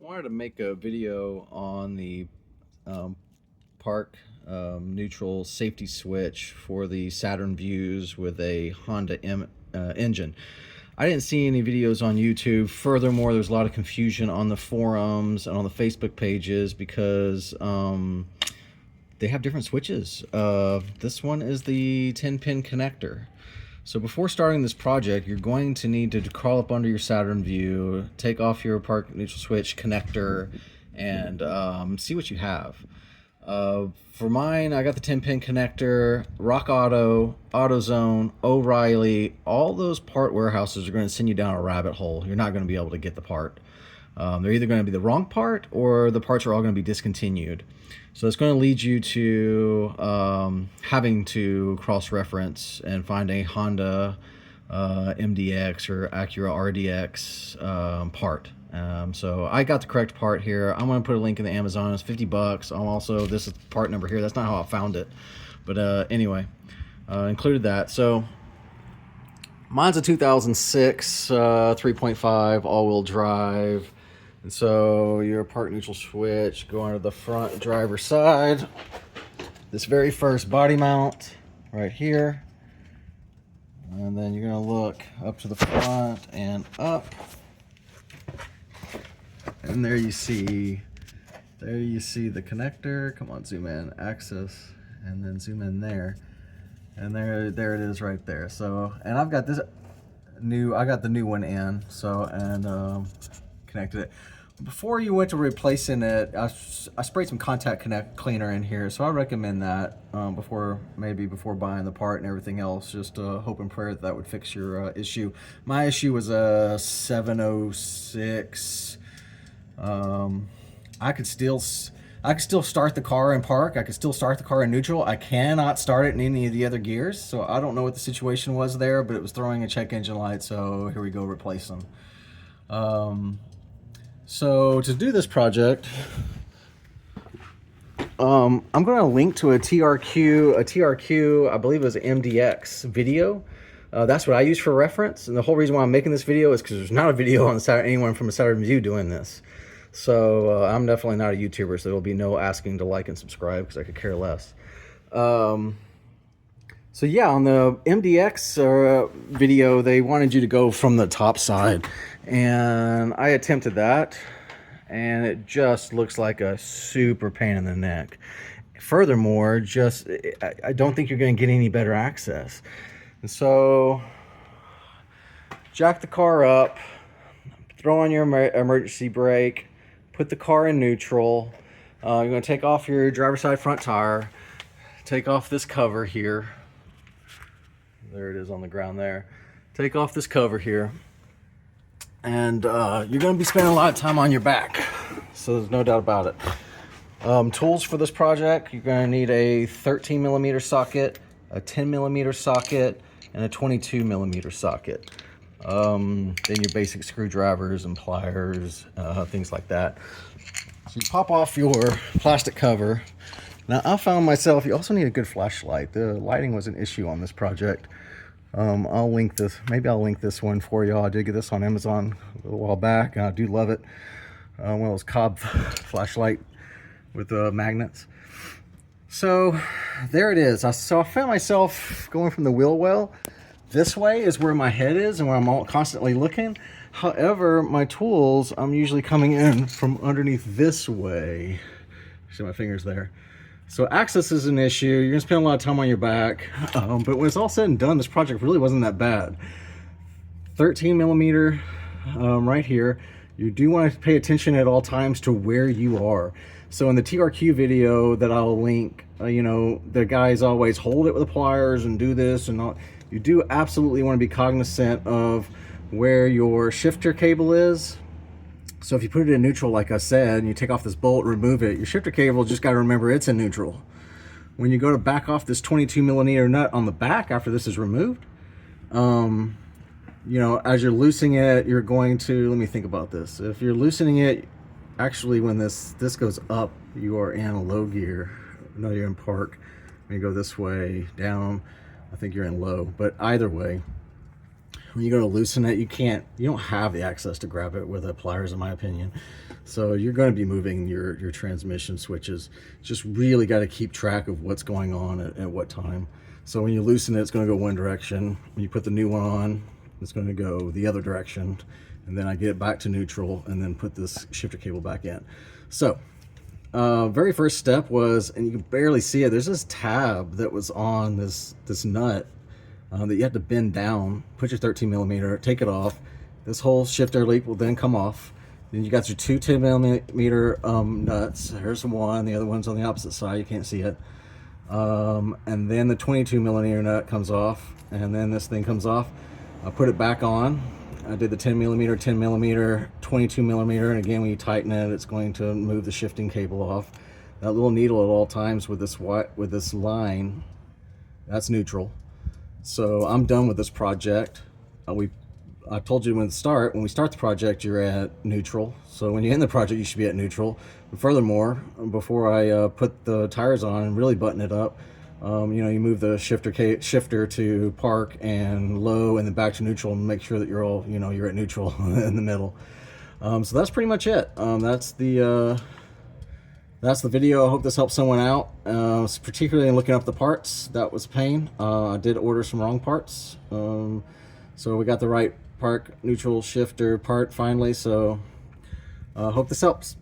Wanted to make a video on the park neutral safety switch for the Saturn Vues with a Honda engine. I didn't see any videos on YouTube. Furthermore, there's a lot of confusion on the forums and on the Facebook pages because they have different switches. This one is the 10-pin connector. So before starting this project, you're going to need to crawl up under your Saturn Vue, take off your park neutral switch connector, and see what you have. For mine, I got the 10-pin connector. Rockauto, Autozone, Oreilly, all those part warehouses are going to send you down a rabbit hole. You're not going to be able to get the part. They're either going to be the wrong part or the parts are all going to be discontinued. So it's going to lead you to having to cross-reference and find a Honda MDX or Acura RDX part. So I got the correct part here. I'm going to put a link in the Amazon. It's 50 bucks. I'm also, this is part number here. That's not how I found it. But anyway, included that. So mine's a 2006 3.5 all-wheel drive. And so your park neutral switch, go onto the front driver's side. This very first body mount right here. And then you're gonna look up to the front and up. And there you see the connector. Come on, zoom in, access, and then zoom in there. And there it is right there. So, and I've got this I got the new one in, so, and connected it. Before you went to replacing it, I sprayed some contact cleaner in here, so I recommend that before buying the part and everything else. Just hope and pray that would fix your issue. My issue was a 706. I could still start the car in park. I could still start the car in neutral. I cannot start it in any of the other gears, so I don't know what the situation was there, but it was throwing a check engine light, so here we go, replace them. So to do this project, I'm going to link to a TRQ, I believe it was an MDX video. That's what I use for reference, and the whole reason why I'm making this video is because there's not a video on anyone from a Saturn Vue doing this. So I'm definitely not a YouTuber, so there will be no asking to like and subscribe because I could care less. So yeah, on the MDX video, they wanted you to go from the top side, and I attempted that, and it just looks like a super pain in the neck. Furthermore, I don't think you're going to get any better access. And so, jack the car up, throw on your emergency brake, put the car in neutral. You're going to take off your driver's side front tire, take off this cover here. There it is on the ground there. Take off this cover here. And you're going to be spending a lot of time on your back. So there's no doubt about it. Tools for this project, you're going to need a 13mm socket, a 10mm socket, and a 22mm socket. Then your basic screwdrivers and pliers, things like that. So you pop off your plastic cover. Now I found myself, you also need a good flashlight. The lighting was an issue on this project. I'll link this, maybe I'll link this one for y'all. I did get this on Amazon a little while back, and I do love it. One of those Cobb flashlight with magnets. So there it is. So I found myself going from the wheel well. This way is where my head is and where I'm constantly looking. However, my tools, I'm usually coming in from underneath this way. See my fingers there. So access is an issue. You're gonna spend a lot of time on your back. But when it's all said and done, this project really wasn't that bad. 13mm right here. You do want to pay attention at all times to where you are. So in the TRQ video that I'll link, you know, the guys always hold it with the pliers and do this and all. You do absolutely want to be cognizant of where your shifter cable is. So if you put it in neutral, like I said, and you take off this bolt, remove it, your shifter cable just got to remember it's in neutral. When you go to back off this 22mm nut on the back after this is removed, you know, as you're loosening it, you're going to, let me think about this. If you're loosening it, actually when this goes up, you are in a low gear. No, you're in park. When you go this way, down, I think you're in low. But either way, when you go to loosen it, you don't have the access to grab it with the pliers, in my opinion. So you're going to be moving your transmission switches. Just really got to keep track of what's going on at what time. So when you loosen it, it's going to go one direction. When you put the new one on, it's going to go the other direction. And then I get it back to neutral and then put this shifter cable back in. So very first step was, and you can barely see it, there's this tab that was on this nut that you have to bend down, put your 13 millimeter, take it off. This whole shifter leak will then come off. Then you got your two 10 millimeter nuts. Here's one, the other one's on the opposite side, you can't see it. And then the 22 millimeter nut comes off, and then this thing comes off. I put it back on. I did the 10 millimeter, 10 millimeter, 22 millimeter, and again, when you tighten it, it's going to move the shifting cable off. That little needle at all times with this line, that's neutral. So I'm done with this project. I told you when we start the project, you're at neutral. So when you end the project, you should be at neutral. And furthermore, before I put the tires on and really button it up, you know, you move the shifter to park and low, and then back to neutral, and make sure that you're all, you know, you're at neutral in the middle. So that's pretty much it. That's the video. I hope this helps someone out, particularly in looking up the parts. That was a pain. I did order some wrong parts. So we got the right park neutral shifter part finally. So hope this helps.